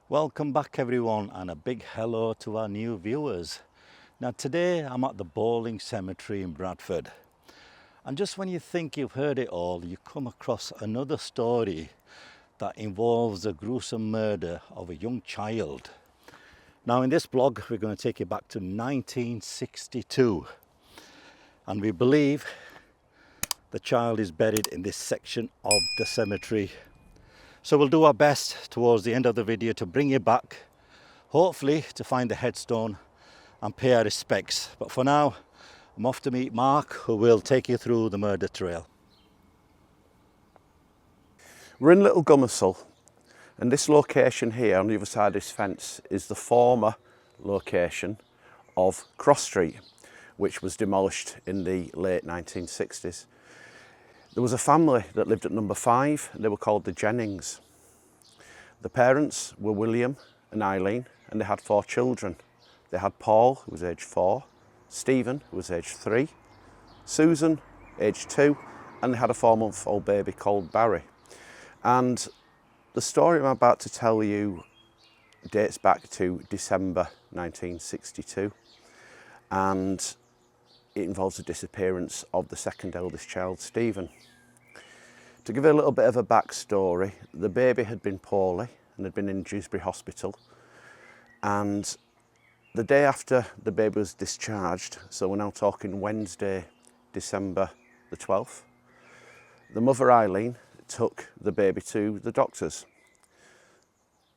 Welcome back everyone, and a big hello to our new viewers. Now today I'm at the Bowling Cemetery in Bradford, and just when you think you've heard it all, you come across another story that involves the gruesome murder of a young child. Now in this blog we're going to take you back to 1962, and we believe the child is buried in this section of the cemetery. So we'll do our best towards the end of the video to bring you back, hopefully to find the headstone and pay our respects. But for now, I'm off to meet Mark, who will take you through the murder trail. We're in Little Gomersal, and this location here on the other side of this fence is the former location of Cross Street, which was demolished in the late 1960s. There was a family that lived at number 5, and they were called the Jennings. The parents were William and Eileen, and they had 4 children. They had Paul, who was aged 4, Stephen, who was aged 3, Susan, aged 2, and they had a 4-month-old baby called Barry. And the story I'm about to tell you dates back to December 1962, and it involves the disappearance of the second eldest child, Stephen. To give you a little bit of a backstory, the baby had been poorly and had been in Dewsbury Hospital, and the day after the baby was discharged, so we're now talking Wednesday, December the 12th, the mother Eileen took the baby to the doctors.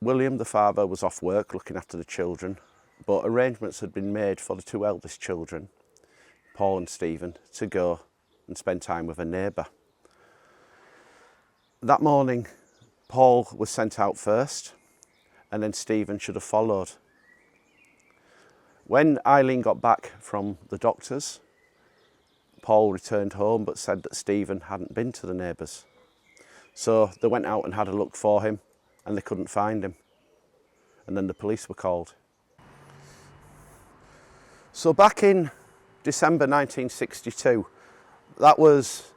William, the father, was off work looking after the children, but arrangements had been made for the 2 eldest children, Paul and Stephen, to go and spend time with a neighbour. That morning, Paul was sent out first, and then Stephen should have followed. When Eileen got back from the doctors, Paul returned home but said that Stephen hadn't been to the neighbours. So they went out and had a look for him, and they couldn't find him. And then the police were called. So back in December 1962, that was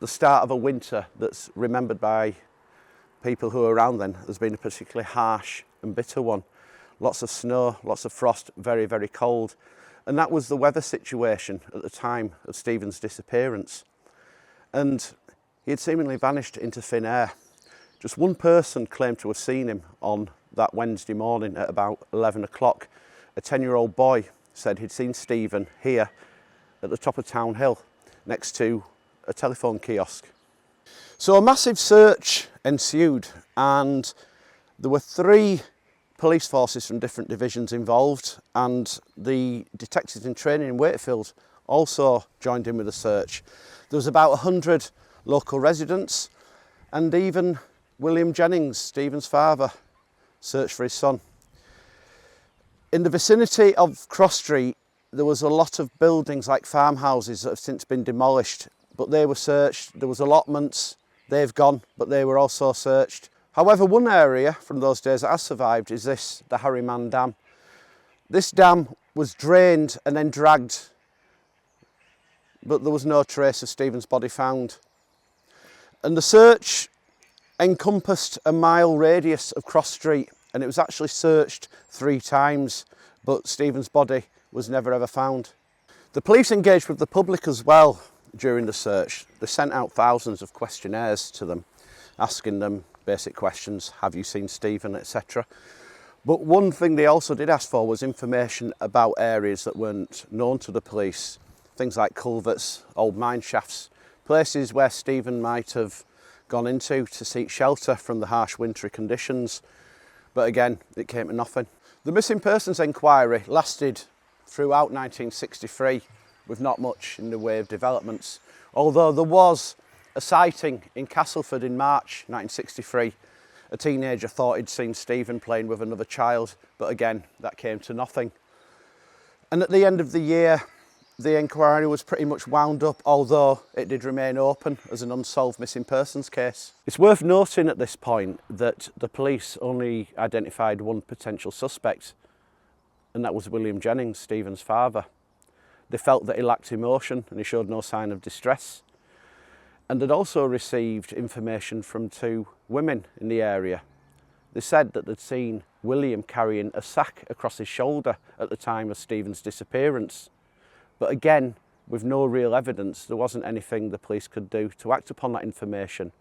the start of a winter that's remembered by people who were around then as being a particularly harsh and bitter one. Lots of snow, lots of frost, very, very cold. And that was the weather situation at the time of Stephen's disappearance. And he had seemingly vanished into thin air. Just one person claimed to have seen him on that Wednesday morning at about 11 o'clock. A 10-year-old boy said he'd seen Stephen here at the top of Town Hill next to a telephone kiosk. So a massive search ensued, and there were 3 police forces from different divisions involved, and the detectives in training in Wakefield also joined in with the search. There was about 100 local residents, and even William Jennings, Stephen's father, searched for his son. In the vicinity of Cross Street, there was a lot of buildings like farmhouses that have since been demolished, but they were searched. There was allotments, they've gone, but they were also searched. However, one area from those days that has survived is this, the Harryman Dam. This dam was drained and then dragged, but there was no trace of Stephen's body found. And the search encompassed a mile radius of Cross Street, and it was actually searched 3 times, but Stephen's body was never ever found. The police engaged with the public as well during the search. They sent out thousands of questionnaires to them, asking them basic questions, have you seen Stephen, etc. But one thing they also did ask for was information about areas that weren't known to the police, things like culverts, old mine shafts, places where Stephen might have gone into to seek shelter from the harsh wintry conditions. But again, it came to nothing. The missing persons inquiry lasted throughout 1963 with not much in the way of developments, although there was a sighting in Castleford in March 1963. A teenager thought he'd seen Stephen playing with another child, but again, that came to nothing. And at the end of the year, the inquiry was pretty much wound up, although it did remain open as an unsolved missing persons case. It's worth noting at this point that the police only identified one potential suspect, and that was William Jennings, Stephen's father. They felt that he lacked emotion and he showed no sign of distress. And they'd also received information from 2 women in the area. They said that they'd seen William carrying a sack across his shoulder at the time of Stephen's disappearance. But again, with no real evidence, there wasn't anything the police could do to act upon that information.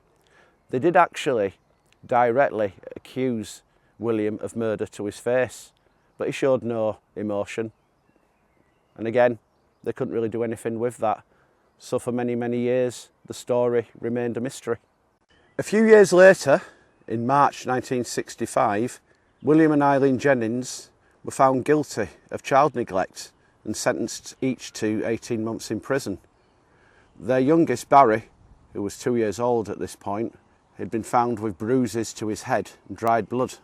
They did actually directly accuse William of murder to his face, but he showed no emotion. And again, they couldn't really do anything with that. So for many, many years, the story remained a mystery. A few years later, in March 1965, William and Eileen Jennings were found guilty of child neglect and sentenced each to 18 months in prison. Their youngest, Barry, who was 2 years old at this point, had been found with bruises to his head and dried blood,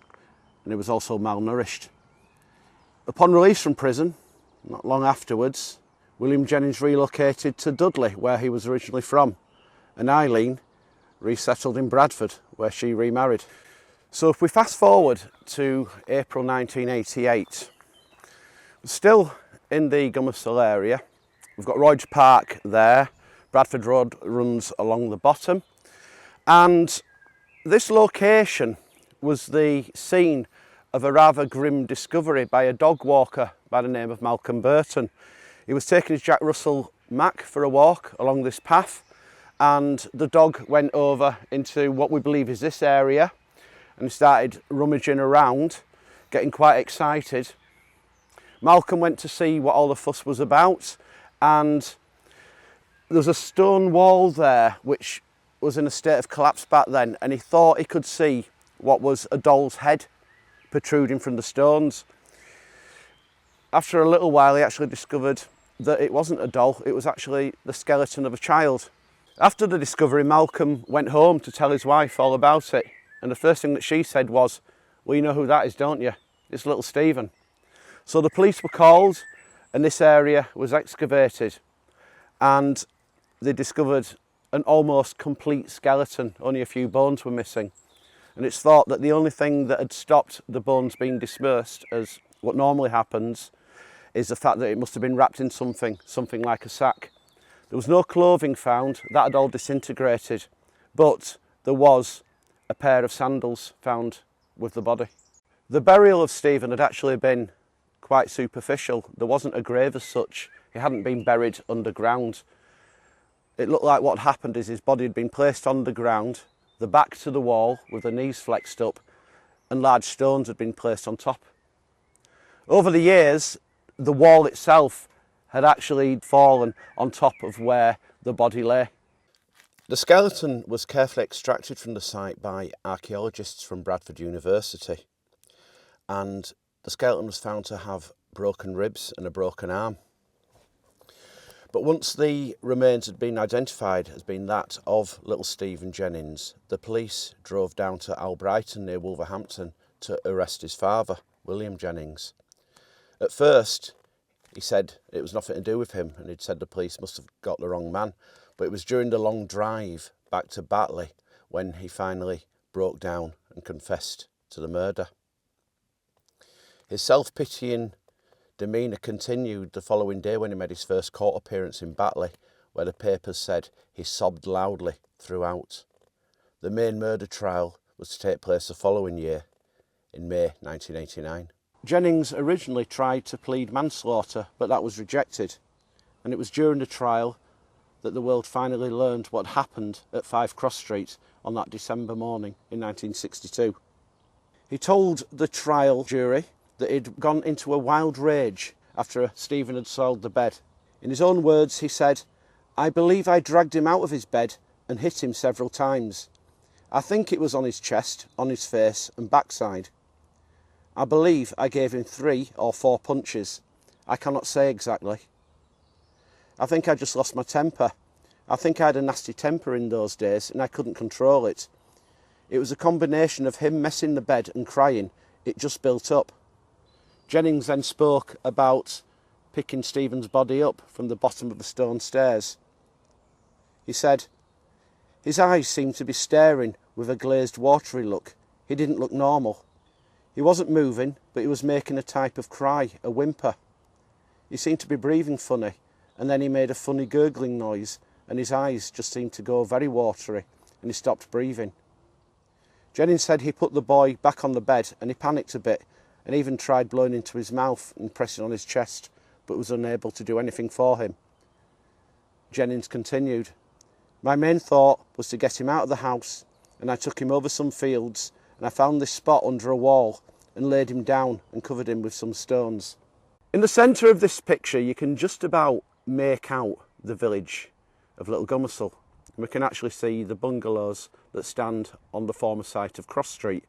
and he was also malnourished. Upon release from prison, not long afterwards, William Jennings relocated to Dudley, where he was originally from, and Eileen resettled in Bradford, where she remarried. So if we fast forward to April 1988, we're still in the Gomersal area. We've got Royds Park there, Bradford Road runs along the bottom, and this location was the scene of a rather grim discovery by a dog walker by the name of Malcolm Burton. He was taking his Jack Russell Mac for a walk along this path, and the dog went over into what we believe is this area and started rummaging around, getting quite excited. Malcolm went to see what all the fuss was about, and there was a stone wall there which was in a state of collapse back then, and he thought he could see what was a doll's head protruding from the stones. After a little while, he actually discovered that it wasn't a doll, it was actually the skeleton of a child. After the discovery, Malcolm went home to tell his wife all about it, and the first thing that she said was, "Well, you know who that is, don't you? It's little Stephen." So the police were called, and this area was excavated, and they discovered an almost complete skeleton. Only a few bones were missing, and it's thought that the only thing that had stopped the bones being dispersed, as what normally happens, is the fact that it must have been wrapped in something like a sack. There was no clothing found, that had all disintegrated, but there was a pair of sandals found with the body. The burial of Stephen had actually been quite superficial. There wasn't a grave as such. He hadn't been buried underground. It looked like what happened is his body had been placed on the ground, the back to the wall with the knees flexed up, and large stones had been placed on top. Over the years, the wall itself had actually fallen on top of where the body lay. The skeleton was carefully extracted from the site by archaeologists from Bradford University, and the skeleton was found to have broken ribs and a broken arm. But once the remains had been identified as being that of little Stephen Jennings, the police drove down to 𝗷𝗿𝗄𝗏 near 𝗪𝗆𝗏𝗏 to arrest his father, William Jennings. At first, he said it was nothing to do with him, and he'd said the police must have got the wrong man. But it was during the long drive back to 𝗏𝗏𝗏𝗏 when he finally broke down and confessed to the murder. His self-pitying demeanour continued the following day when he made his first court appearance in 𝗏𝗏𝗏𝗏, where the papers said he sobbed loudly throughout. The main murder trial was to take place the following year, in May 1989. Jennings originally tried to plead manslaughter, but that was rejected, and it was during the trial that the world finally learned what happened at 5 Cross Street on that December morning in 1962. He told the trial jury that he'd gone into a wild rage after Stephen had soiled the bed. In his own words, he said, "I believe I dragged him out of his bed and hit him several times. I think it was on his chest, on his face and backside. I believe I gave him 3 or 4 punches. I cannot say exactly. I think I just lost my temper. I think I had a nasty temper in those days and I couldn't control it. It was a combination of him messing the bed and crying. It just built up." Jennings then spoke about picking Stephen's body up from the bottom of the stone stairs. He said, "His eyes seemed to be staring with a glazed, watery look. He didn't look normal. He wasn't moving, but he was making a type of cry, a whimper. He seemed to be breathing funny, and then he made a funny gurgling noise, and his eyes just seemed to go very watery, and he stopped breathing." Jennings said he put the boy back on the bed and he panicked a bit and even tried blowing into his mouth and pressing on his chest, but was unable to do anything for him. Jennings continued, "My main thought was to get him out of the house, and I took him over some fields and I found this spot under a wall and laid him down and covered him with some stones." In the centre of this picture you can just about make out the village of Little Gomersal. We can actually see the bungalows that stand on the former site of Cross Street.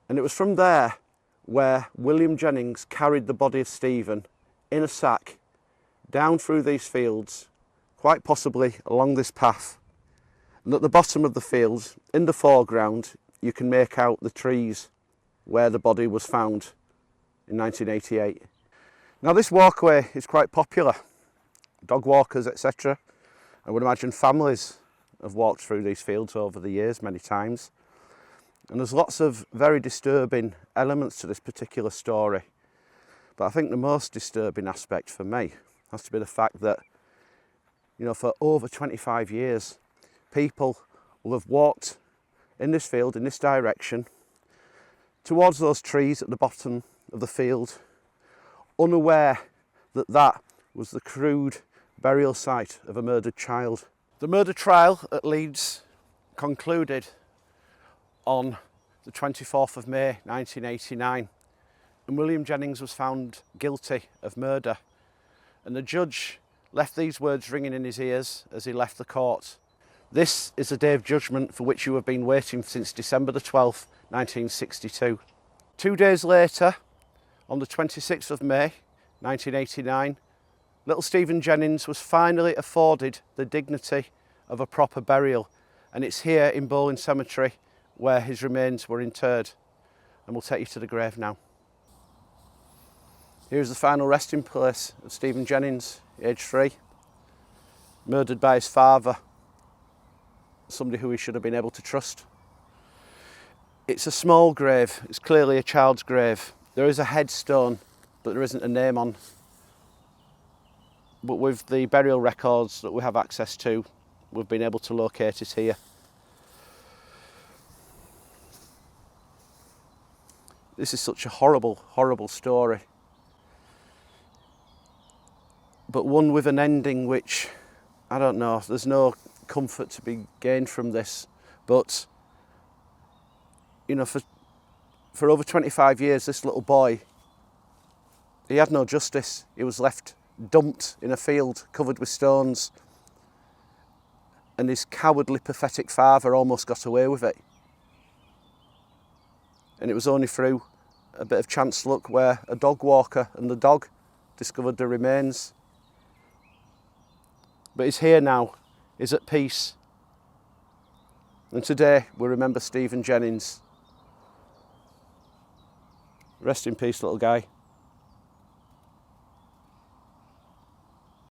And it was from there where William Jennings carried the body of Stephen in a sack down through these fields, quite possibly along this path. And at the bottom of the fields, in the foreground, you can make out the trees where the body was found in 1988. Now this walkway is quite popular. Dog walkers, etc. I would imagine families have walked through these fields over the years many times. And there's lots of very disturbing elements to this particular story. But I think the most disturbing aspect for me has to be the fact that, you know, for over 25 years, people will have walked in this field, in this direction, towards those trees at the bottom of the field, unaware that that was the crude burial site of a murdered child. The murder trial at Leeds concluded on the 24th of May 1989, and William Jennings was found guilty of murder, and the judge left these words ringing in his ears as he left the court. "This is the day of judgment for which you have been waiting since December the 12th, 1962. 2 days later, on the 26th of May 1989, little Stephen Jennings was finally afforded the dignity of a proper burial, and it's here in 𝗪𝘆𝗲 Cemetery where his remains were interred. And we'll take you to the grave now. Here's the final resting place of Stephen Jennings, aged 3, murdered by his father, somebody who he should have been able to trust. It's a small grave, it's clearly a child's grave. There is a headstone, but there isn't a name on. But with the burial records that we have access to, we've been able to locate it here. This is such a horrible, horrible story. But one with an ending which, I don't know, there's no comfort to be gained from this. But, you know, for over 25 years, this little boy, he had no justice. He was left dumped in a field covered with stones, and his cowardly, pathetic father almost got away with it. And it was only through a bit of chance luck where a dog walker and the dog discovered the remains. But he's here now, he's at peace. And today we remember Stephen Jennings. Rest in peace, little guy.